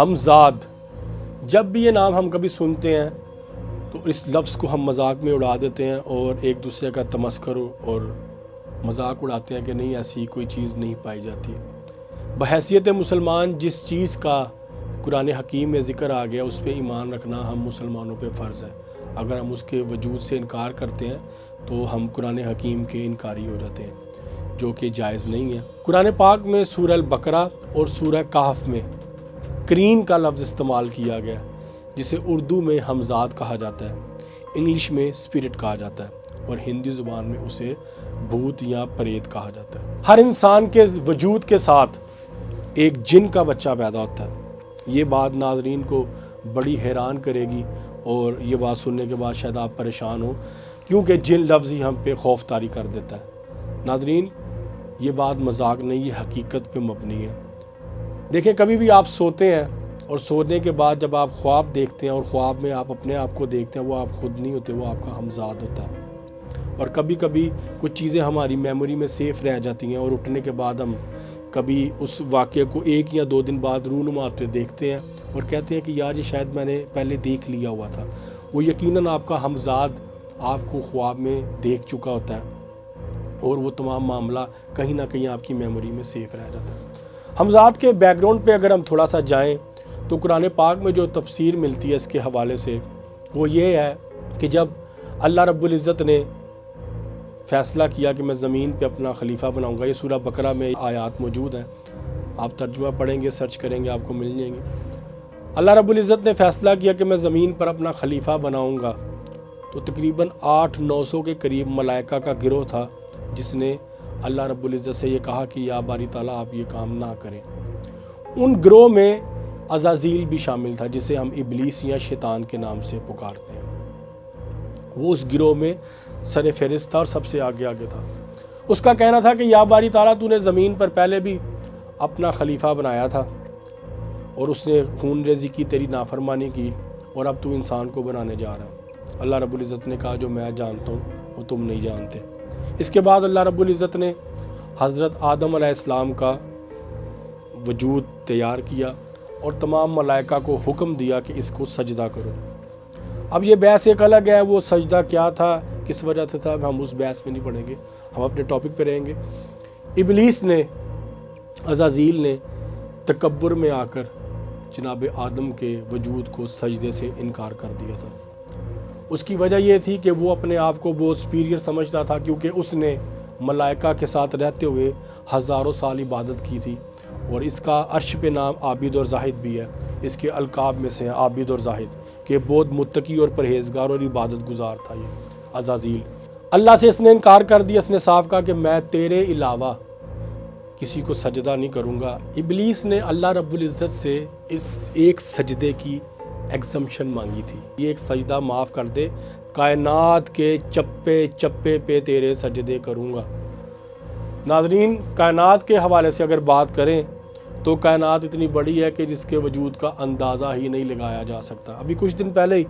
ہمزاد، جب بھی یہ نام ہم کبھی سنتے ہیں تو اس لفظ کو ہم مذاق میں اڑا دیتے ہیں اور ایک دوسرے کا تمسخر اور مذاق اڑاتے ہیں کہ نہیں ایسی کوئی چیز نہیں پائی جاتی۔ بحیثیت مسلمان جس چیز کا قرآن حکیم میں ذکر آ گیا اس پہ ایمان رکھنا ہم مسلمانوں پہ فرض ہے۔ اگر ہم اس کے وجود سے انکار کرتے ہیں تو ہم قرآن حکیم کے انکاری ہو جاتے ہیں، جو کہ جائز نہیں ہے۔ قرآن پاک میں سورہ البقرہ اور سورہ کہف میں کرین کا لفظ استعمال کیا گیا، جسے اردو میں ہمزاد کہا جاتا ہے، انگلش میں اسپرٹ کہا جاتا ہے اور ہندی زبان میں اسے بھوت یا پریت کہا جاتا ہے۔ ہر انسان کے وجود کے ساتھ ایک جن کا بچہ پیدا ہوتا ہے۔ یہ بات ناظرین کو بڑی حیران کرے گی اور یہ بات سننے کے بعد شاید آپ پریشان ہوں، کیونکہ جن لفظ ہی ہم پہ خوف طاری کر دیتا ہے۔ ناظرین، یہ بات مذاق نہیں، یہ حقیقت پہ مبنی ہے۔ دیکھیں، کبھی بھی آپ سوتے ہیں اور سونے کے بعد جب آپ خواب دیکھتے ہیں اور خواب میں آپ اپنے آپ کو دیکھتے ہیں، وہ آپ خود نہیں ہوتے، وہ آپ کا ہمزاد ہوتا ہے۔ اور کبھی کبھی کچھ چیزیں ہماری میموری میں سیف رہ جاتی ہیں اور اٹھنے کے بعد ہم کبھی اس واقعے کو 1 یا 2 دن بعد رونما ہوتے دیکھتے ہیں اور کہتے ہیں کہ یار یہ شاید میں نے پہلے دیکھ لیا ہوا تھا۔ وہ یقیناً آپ کا ہمزاد آپ کو خواب میں دیکھ چکا ہوتا ہے اور وہ تمام معاملہ کہیں نہ کہیں آپ کی میموری میں سیف رہ جاتا ہے۔ ہمزاد کے بیک گراؤنڈ پہ اگر ہم تھوڑا سا جائیں تو قرآن پاک میں جو تفسیر ملتی ہے اس کے حوالے سے وہ یہ ہے کہ جب اللہ رب العزت نے فیصلہ کیا کہ میں زمین پہ اپنا خلیفہ بناؤں گا، یہ سورہ بقرہ میں آیات موجود ہیں، آپ ترجمہ پڑھیں گے، سرچ کریں گے، آپ کو مل جائیں گے۔ اللہ رب العزت نے فیصلہ کیا کہ میں زمین پر اپنا خلیفہ بناؤں گا، تو تقریباً 800-900 کے قریب ملائکہ کا گروہ تھا جس نے اللہ رب العزت سے یہ کہا کہ یا باری تعالیٰ آپ یہ کام نہ کریں۔ ان گروہ میں عزازیل بھی شامل تھا، جسے ہم ابلیس یا شیطان کے نام سے پکارتے ہیں۔ وہ اس گروہ میں سر فہرست تھا اور سب سے آگے تھا۔ اس کا کہنا تھا کہ یا باری تعالیٰ تو نے زمین پر پہلے بھی اپنا خلیفہ بنایا تھا اور اس نے خون ریزی کی، تیری نافرمانی کی، اور اب تو انسان کو بنانے جا رہا ہے۔ اللہ رب العزت نے کہا جو میں جانتا ہوں وہ تم نہیں جانتے۔ اس کے بعد اللہ رب العزت نے حضرت آدم علیہ السلام کا وجود تیار کیا اور تمام ملائکہ کو حکم دیا کہ اس کو سجدہ کرو۔ اب یہ بحث ایک الگ ہے، وہ سجدہ کیا تھا، کس وجہ سے تھا، ہم اس بحث میں نہیں پڑھیں گے، ہم اپنے ٹاپک پہ رہیں گے۔ ابلیس نے، عزازیل نے تکبر میں آ کر جناب آدم کے وجود کو سجدے سے انکار کر دیا تھا۔ اس کی وجہ یہ تھی کہ وہ اپنے آپ کو بہت سپیریئر سمجھتا تھا، کیونکہ اس نے ملائکہ کے ساتھ رہتے ہوئے ہزاروں سال عبادت کی تھی، اور اس کا عرش پہ نام عابد اور زاہد بھی ہے۔ اس کے القاب میں سے ہے عابد اور زاہد، کہ بہت متقی اور پرہیزگار اور عبادت گزار تھا یہ عزازیل۔ اللہ سے اس نے انکار کر دیا، اس نے صاف کہا کہ میں تیرے علاوہ کسی کو سجدہ نہیں کروں گا۔ ابلیس نے اللہ رب العزت سے اس ایک سجدے کی ایگزمپشن مانگی تھی، یہ ایک سجدہ معاف کر دے، کائنات کے چپے چپے پہ تیرے سجدے کروں گا۔ ناظرین، کائنات کے حوالے سے اگر بات کریں تو کائنات اتنی بڑی ہے کہ جس کے وجود کا اندازہ ہی نہیں لگایا جا سکتا۔ ابھی کچھ دن پہلے ہی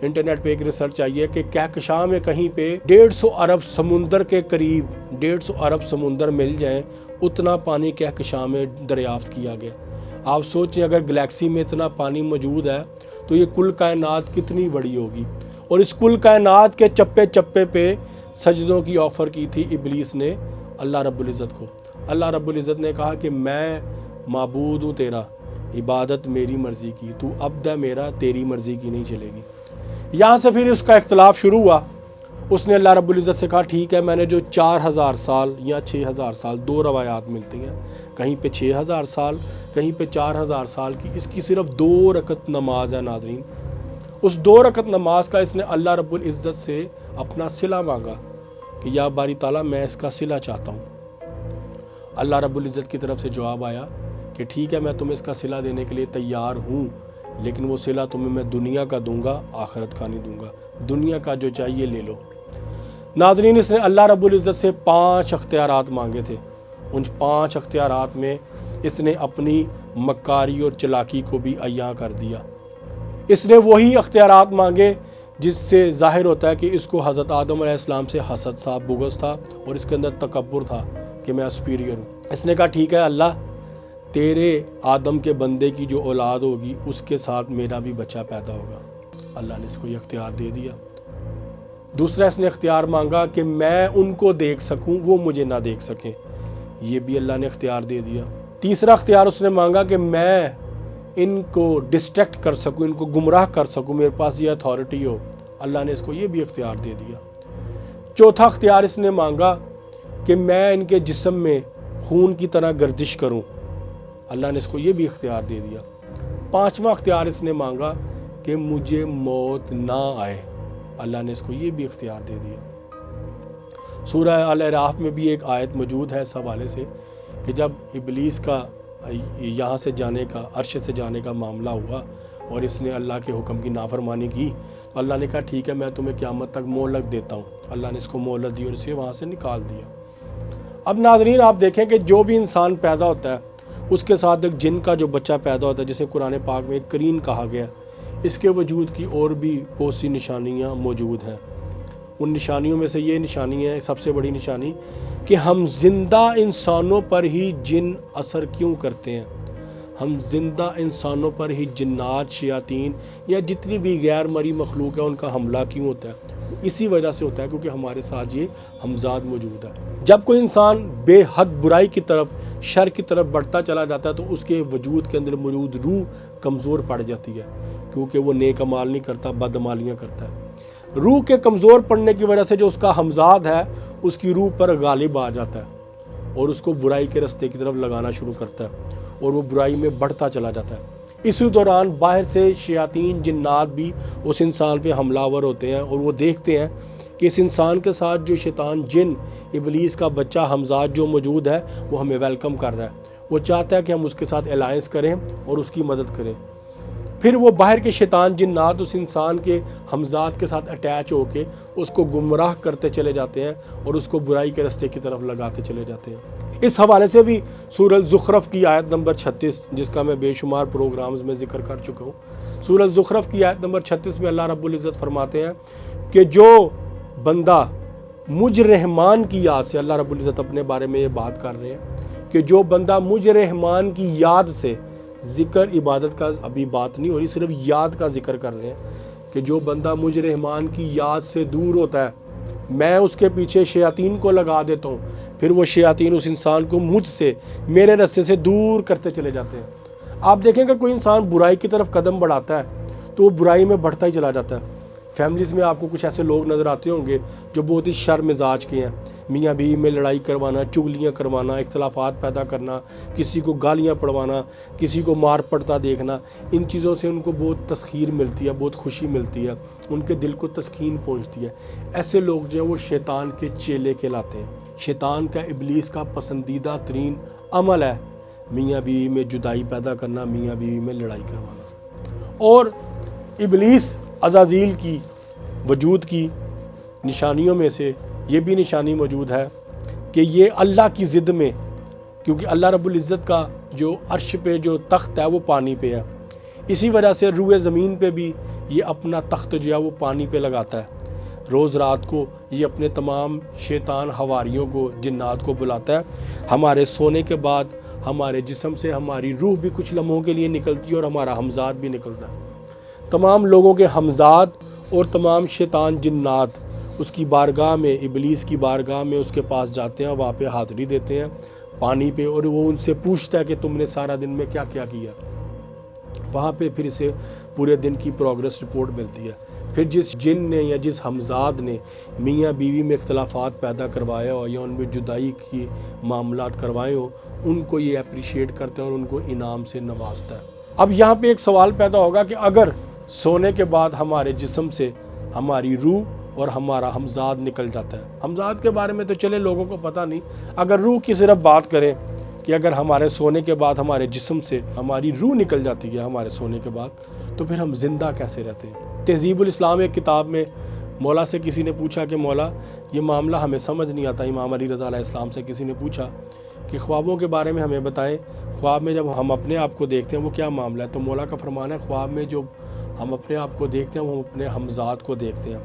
انٹرنیٹ پہ ایک ریسرچ آئی ہے کہ کہکشاں میں کہیں پہ 150 ارب سمندر کے قریب 150 ارب سمندر مل جائیں، اتنا پانی کہکشاں میں دریافت کیا گیا۔ آپ سوچیں اگر گلیکسی میں اتنا پانی موجود ہے تو یہ کل کائنات کتنی بڑی ہوگی، اور اس کل کائنات کے چپے چپے پہ سجدوں کی آفر کی تھی ابلیس نے اللہ رب العزت کو۔ اللہ رب العزت نے کہا کہ میں معبود ہوں تیرا، عبادت میری مرضی کی، تو عبد ہے میرا، تیری مرضی کی نہیں چلے گی۔ یہاں سے پھر اس کا اختلاف شروع ہوا۔ اس نے اللہ رب العزت سے کہا ٹھیک ہے، میں نے جو 4000 سال یا 6000 سال، 2 روایات ملتی ہیں، کہیں پہ 6000 سال، کہیں پہ 4000 سال کی، اس کی صرف 2 رکعت نماز ہے۔ ناظرین، اس 2 رکعت نماز کا اس نے اللہ رب العزت سے اپنا صلہ مانگا کہ یا باری تعالیٰ میں اس کا صلہ چاہتا ہوں۔ اللہ رب العزت کی طرف سے جواب آیا کہ ٹھیک ہے، میں تمہیں اس کا صلہ دینے کے لیے تیار ہوں، لیکن وہ صلہ تمہیں میں دنیا کا دوں گا، آخرت کا نہیں دوں گا، دنیا کا جو چاہیے لے لو۔ ناظرین، اس نے اللہ رب العزت سے 5 اختیارات مانگے تھے۔ ان 5 اختیارات میں اس نے اپنی مکاری اور چلاکی کو بھی عیاں کر دیا۔ اس نے وہی اختیارات مانگے جس سے ظاہر ہوتا ہے کہ اس کو حضرت آدم علیہ السلام سے حسد تھا، بغض تھا، اور اس کے اندر تکبر تھا کہ میں سپیریئر ہوں۔ اس نے کہا ٹھیک ہے اللہ، تیرے آدم کے بندے کی جو اولاد ہوگی اس کے ساتھ میرا بھی بچہ پیدا ہوگا۔ اللہ نے اس کو یہ اختیار دے دیا۔ دوسرا اس نے اختیار مانگا کہ میں ان کو دیکھ سکوں، وہ مجھے نہ دیکھ سکیں، یہ بھی اللہ نے اختیار دے دیا۔ تیسرا اختیار اس نے مانگا کہ میں ان کو ڈسٹریکٹ کر سکوں، ان کو گمراہ کر سکوں، میرے پاس یہ اتھارٹی ہو، اللہ نے اس کو یہ بھی اختیار دے دیا۔ چوتھا اختیار اس نے مانگا کہ میں ان کے جسم میں خون کی طرح گردش کروں، اللہ نے اس کو یہ بھی اختیار دے دیا۔ پانچواں اختیار اس نے مانگا کہ مجھے موت نہ آئے، اللہ نے اس کو یہ بھی اختیار دے دیا۔ سورہ الاعراف میں بھی ایک آیت موجود ہے اس حوالے سے کہ جب ابلیس کا یہاں سے جانے کا، عرش سے جانے کا معاملہ ہوا اور اس نے اللہ کے حکم کی نافرمانی کی، تو اللہ نے کہا ٹھیک ہے میں تمہیں قیامت تک مہلت دیتا ہوں۔ اللہ نے اس کو مہلت دی اور اسے وہاں سے نکال دیا۔ اب ناظرین آپ دیکھیں کہ جو بھی انسان پیدا ہوتا ہے اس کے ساتھ ایک جن کا جو بچہ پیدا ہوتا ہے، جسے قرآن پاک میں ایک قرین کہا گیا، اس کے وجود کی اور بھی بہت سی نشانیاں موجود ہیں۔ ان نشانیوں میں سے یہ نشانی ہے سب سے بڑی نشانی کہ ہم زندہ انسانوں پر ہی جن اثر کیوں کرتے ہیں، ہم زندہ انسانوں پر ہی جنات، شیاطین یا جتنی بھی غیر مری مخلوق ہے ان کا حملہ کیوں ہوتا ہے، اسی وجہ سے ہوتا ہے کیونکہ ہمارے ساتھ یہ ہمزاد موجود ہے۔ جب کوئی انسان بے حد برائی کی طرف، شر کی طرف بڑھتا چلا جاتا ہے تو اس کے وجود کے اندر موجود روح کمزور پڑ جاتی ہے، کیونکہ وہ نیک اعمال نہیں کرتا، بد عمالیاں کرتا ہے۔ روح کے کمزور پڑنے کی وجہ سے جو اس کا ہمزاد ہے اس کی روح پر غالب آ جاتا ہے اور اس کو برائی کے رستے کی طرف لگانا شروع کرتا ہے اور وہ برائی میں بڑھتا چلا جاتا ہے۔ اسی دوران باہر سے شیاطین، جنات بھی اس انسان پہ حملہ آور ہوتے ہیں اور وہ دیکھتے ہیں کہ اس انسان کے ساتھ جو شیطان، جن، ابلیس کا بچہ ہمزاد جو موجود ہے وہ ہمیں ویلکم کر رہا ہے، وہ چاہتا ہے کہ ہم اس کے ساتھ الائنس کریں اور اس کی مدد کریں۔ پھر وہ باہر کے شیطان، جنات اس انسان کے ہمزاد کے ساتھ اٹیچ ہو کے اس کو گمراہ کرتے چلے جاتے ہیں اور اس کو برائی کے رستے کی طرف لگاتے چلے جاتے ہیں۔ اس حوالے سے بھی سورہ الزخرف کی آیت نمبر 36، جس کا میں بے شمار پروگرامز میں ذکر کر چکا ہوں، سورہ الزخرف کی آیت نمبر 36 میں اللہ رب العزت فرماتے ہیں کہ جو بندہ مجھ رحمان کی یاد سے، اللہ رب العزت اپنے بارے میں یہ بات کر رہے ہیں کہ جو بندہ مجھ رحمان کی یاد سے، ذکر عبادت کا ابھی بات نہیں ہو رہی، صرف یاد کا ذکر کر رہے ہیں کہ جو بندہ مجھ رحمان کی یاد سے دور ہوتا ہے، میں اس کے پیچھے شیاطین کو لگا دیتا ہوں، پھر وہ شیاطین اس انسان کو مجھ سے، میرے رستے سے دور کرتے چلے جاتے ہیں۔ آپ دیکھیں کہ کوئی انسان برائی کی طرف قدم بڑھاتا ہے تو وہ برائی میں بڑھتا ہی چلا جاتا ہے۔ فیملیز میں آپ کو کچھ ایسے لوگ نظر آتے ہوں گے جو بہت ہی شر مزاج کے ہیں، میاں بیوی میں لڑائی کروانا، چغلیاں کروانا، اختلافات پیدا کرنا، کسی کو گالیاں پڑوانا، کسی کو مار پڑتا دیکھنا، ان چیزوں سے ان کو بہت تسخیر ملتی ہے، بہت خوشی ملتی ہے، ان کے دل کو تسکین پہنچتی ہے۔ ایسے لوگ جو ہیں وہ شیطان کے چیلے کہلاتے ہیں۔ شیطان کا، ابلیس کا پسندیدہ ترین عمل ہے میاں بیوی میں جدائی پیدا کرنا، میاں بیوی میں لڑائی کروانا۔ اور ابلیس، عزازیل کی وجود کی نشانیوں میں سے یہ بھی نشانی موجود ہے کہ یہ اللہ کی ضد میں، کیونکہ اللہ رب العزت کا جو عرش پہ جو تخت ہے وہ پانی پہ ہے، اسی وجہ سے روئے زمین پہ بھی یہ اپنا تخت جو ہے وہ پانی پہ لگاتا ہے۔ روز رات کو یہ اپنے تمام شیطان حواریوں کو، جنات کو بلاتا ہے۔ ہمارے سونے کے بعد ہمارے جسم سے ہماری روح بھی کچھ لمحوں کے لیے نکلتی ہے اور ہمارا ہمزاد بھی نکلتا ہے۔ تمام لوگوں کے ہمزاد اور تمام شیطان، جنات اس کی بارگاہ میں، ابلیس کی بارگاہ میں اس کے پاس جاتے ہیں، وہاں پہ حاضری دیتے ہیں پانی پہ، اور وہ ان سے پوچھتا ہے کہ تم نے سارا دن میں کیا کیا کیا۔ وہاں پہ پھر اسے پورے دن کی پروگریس رپورٹ ملتی ہے۔ پھر جس جن نے یا جس ہمزاد نے میاں بیوی میں اختلافات پیدا کروائے ہو یا ان میں جدائی کی معاملات کروائے ہوں، ان کو یہ اپریشیٹ کرتا ہے اور ان کو انعام سے نوازتا ہے۔ اب یہاں پہ ایک سوال پیدا ہوگا کہ اگر سونے کے بعد ہمارے جسم سے ہماری روح اور ہمارا ہمزاد نکل جاتا ہے، ہمزاد کے بارے میں تو چلے لوگوں کو پتہ نہیں، اگر روح کی صرف بات کریں کہ اگر ہمارے سونے کے بعد ہمارے جسم سے ہماری روح نکل جاتی ہے ہمارے سونے کے بعد، تو پھر ہم زندہ کیسے رہتے ہیں؟ تہذیب الاسلام ایک کتاب میں مولا سے کسی نے پوچھا کہ مولا یہ معاملہ ہمیں سمجھ نہیں آتا، امام علی رضا علیہ السلام سے کسی نے پوچھا کہ خوابوں کے بارے میں ہمیں بتائیں، خواب میں جب ہم اپنے آپ کو دیکھتے ہیں وہ کیا معاملہ ہے؟ تو مولا کا فرمان ہے خواب میں جو ہم اپنے آپ کو دیکھتے ہیں وہ ہم اپنے ہمزاد کو دیکھتے ہیں،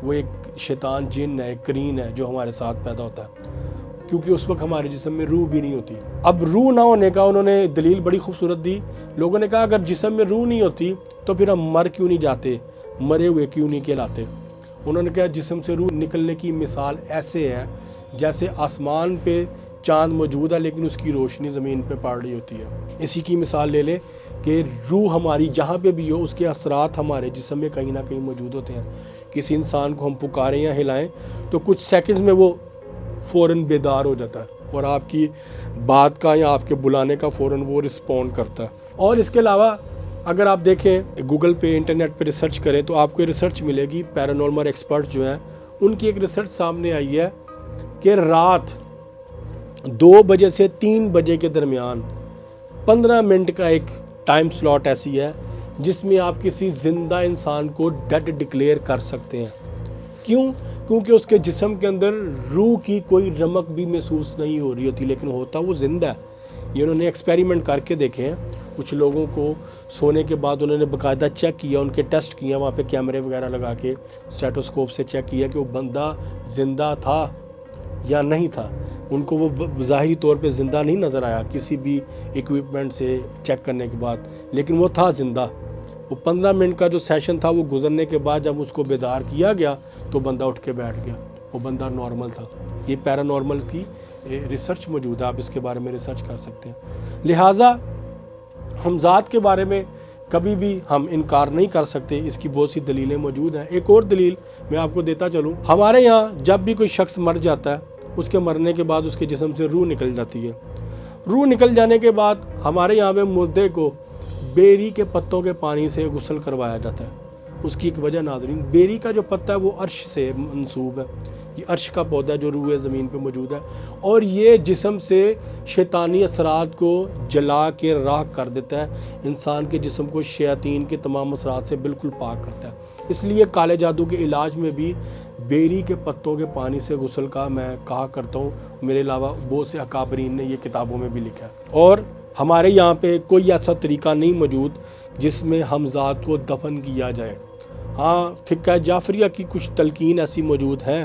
وہ ایک شیطان جن ہے، ایک کرین ہے جو ہمارے ساتھ پیدا ہوتا ہے، کیونکہ اس وقت ہمارے جسم میں روح بھی نہیں ہوتی. اب روح نہ ہونے کا انہوں نے دلیل بڑی خوبصورت دی. لوگوں نے کہا اگر جسم میں روح نہیں ہوتی تو پھر ہم مر کیوں نہیں جاتے, مرے ہوئے کیوں نہیں کہلاتے. انہوں نے کہا جسم سے روح نکلنے کی مثال ایسے ہے جیسے آسمان پہ چاند موجود ہے لیکن اس کی روشنی زمین پہ پڑ رہی ہوتی ہے. اسی کی مثال لے لیں کہ روح ہماری جہاں پہ بھی ہو اس کے اثرات ہمارے جسم میں کہیں نہ کہیں موجود ہوتے ہیں. کسی انسان کو ہم پکاریں یا ہلائیں تو کچھ سیکنڈز میں وہ فوراً بیدار ہو جاتا ہے اور آپ کی بات کا یا آپ کے بلانے کا فوراً وہ رسپونڈ کرتا ہے. اور اس کے علاوہ اگر آپ دیکھیں گوگل پہ انٹرنیٹ پہ ریسرچ کریں تو آپ کو ریسرچ ملے گی. پیرانورمل ایکسپرٹ جو ہیں ان کی ایک ریسرچ سامنے آئی ہے کہ رات 2 بجے سے 3 بجے کے درمیان 15 منٹ کا ایک ٹائم سلاٹ ایسی ہے جس میں آپ کسی زندہ انسان کو ڈیڈ ڈکلیئر کر سکتے ہیں. کیوں؟ کیونکہ اس کے جسم کے اندر روح کی کوئی رمق بھی محسوس نہیں ہو رہی ہوتی لیکن ہوتا وہ زندہ ہے. یہ انہوں نے ایکسپیریمنٹ کر کے دیکھے ہیں. کچھ لوگوں کو سونے کے بعد انہوں نے باقاعدہ چیک کیا, ان کے ٹیسٹ کیا, وہاں پہ کیمرے وغیرہ لگا کے اسٹیٹوسکوپ سے چیک کیا کہ وہ بندہ زندہ تھا یا نہیں تھا. ان کو وہ ظاہری طور پہ زندہ نہیں نظر آیا کسی بھی ایکوپمنٹ سے چیک کرنے کے بعد, لیکن وہ تھا زندہ. وہ 15 منٹ کا جو سیشن تھا وہ گزرنے کے بعد جب اس کو بیدار کیا گیا تو بندہ اٹھ کے بیٹھ گیا, وہ بندہ نارمل تھا. یہ پیرانورمل کی ریسرچ موجود ہے, آپ اس کے بارے میں ریسرچ کر سکتے ہیں. لہٰذا ہم ذات کے بارے میں کبھی بھی ہم انکار نہیں کر سکتے, اس کی بہت سی دلیلیں موجود ہیں. ایک اور دلیل میں آپ کو دیتا چلوں. ہمارے یہاں جب بھی کوئی شخص مر جاتا ہے اس کے مرنے کے بعد اس کے جسم سے روح نکل جاتی ہے. روح نکل جانے کے بعد ہمارے یہاں میں مردے کو بیری کے پتوں کے پانی سے غسل کروایا جاتا ہے. اس کی ایک وجہ ناظرین, بیری کا جو پتا ہے وہ عرش سے منسوب ہے. یہ عرش کا پودا جو روح زمین پہ موجود ہے اور یہ جسم سے شیطانی اثرات کو جلا کے راکھ کر دیتا ہے. انسان کے جسم کو شیاطین کے تمام اثرات سے بالکل پاک کرتا ہے. اس لیے کالے جادو کے علاج میں بھی بیری کے پتوں کے پانی سے غسل کا میں کہا کرتا ہوں. میرے علاوہ بہت سے اکابرین نے یہ کتابوں میں بھی لکھا ہے. اور ہمارے یہاں پہ کوئی ایسا طریقہ نہیں موجود جس میں ہمزاد کو دفن کیا جائے. ہاں, فقہ جعفریہ کی کچھ تلقین ایسی موجود ہیں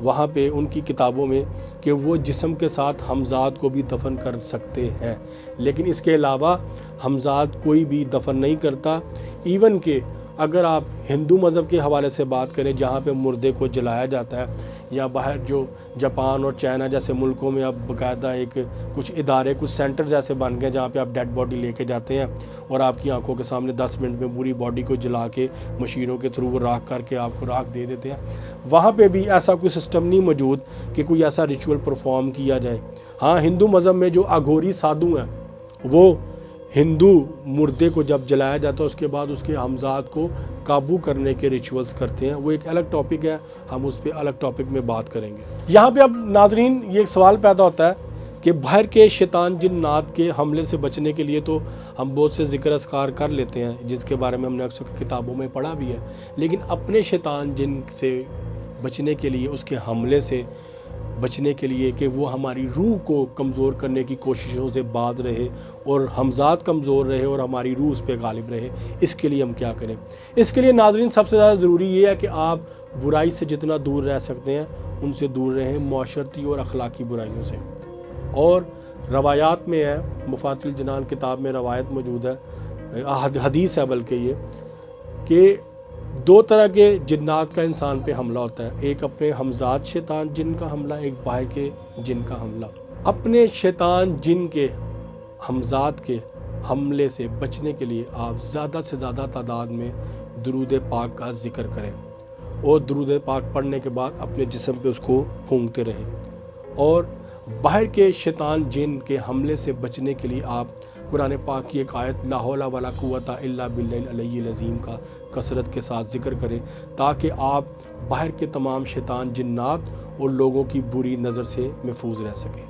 وہاں پہ ان کی کتابوں میں کہ وہ جسم کے ساتھ ہمزاد کو بھی دفن کر سکتے ہیں, لیکن اس کے علاوہ ہمزاد کوئی بھی دفن نہیں کرتا. ایون کہ اگر آپ ہندو مذہب کے حوالے سے بات کریں جہاں پہ مردے کو جلایا جاتا ہے, یا باہر جو جاپان اور چائنا جیسے ملکوں میں اب باقاعدہ ایک کچھ ادارے, کچھ سینٹرز ایسے بن گئے جہاں پہ آپ ڈیڈ باڈی لے کے جاتے ہیں اور آپ کی آنکھوں کے سامنے 10 منٹ میں پوری باڈی کو جلا کے مشینوں کے تھرو وہ راکھ کر کے آپ کو راکھ دے دیتے ہیں. وہاں پہ بھی ایسا کوئی سسٹم نہیں موجود کہ کوئی ایسا ریچول پرفارم کیا جائے. ہاں, ہندو مذہب میں جو اگھوری سادھو ہیں وہ ہندو مردے کو جب جلایا جاتا ہے اس کے بعد اس کے ہمزاد کو قابو کرنے کے ریچولز کرتے ہیں. وہ ایک الگ ٹاپک ہے, ہم اس پہ الگ ٹاپک میں بات کریں گے. یہاں پہ اب ناظرین یہ ایک سوال پیدا ہوتا ہے کہ باہر کے شیطان جنات کے حملے سے بچنے کے لیے تو ہم بہت سے ذکر اذکار کر لیتے ہیں جس کے بارے میں ہم نے اکثر کتابوں میں پڑھا بھی ہے, لیکن اپنے شیطان جن سے بچنے کے لیے, اس کے حملے سے بچنے کے لیے کہ وہ ہماری روح کو کمزور کرنے کی کوششوں سے باز رہے اور ہمزاد کمزور رہے اور ہماری روح اس پہ غالب رہے, اس کے لیے ہم کیا کریں؟ اس کے لیے ناظرین سب سے زیادہ ضروری یہ ہے کہ آپ برائی سے جتنا دور رہ سکتے ہیں ان سے دور رہیں, معاشرتی اور اخلاقی برائیوں سے. اور روایات میں ہے, مفاتیح الجنان کتاب میں روایت موجود ہے, حدیث ہے بلکہ یہ, کہ 2 طرح کے جنات کا انسان پہ حملہ ہوتا ہے. ایک اپنے ہمزاد شیطان جن کا حملہ, ایک باہر کے جن کا حملہ. اپنے شیطان جن کے ہمزاد کے حملے سے بچنے کے لیے آپ زیادہ سے زیادہ تعداد میں درود پاک کا ذکر کریں اور درود پاک پڑھنے کے بعد اپنے جسم پہ اس کو پھونکتے رہیں. اور باہر کے شیطان جن کے حملے سے بچنے کے لیے آپ قرآن پاک کی ایک آیت لا حول ولا قوت الا باللہ العلی العظیم کا کثرت کے ساتھ ذکر کریں تاکہ آپ باہر کے تمام شیطان جنات اور لوگوں کی بری نظر سے محفوظ رہ سکیں.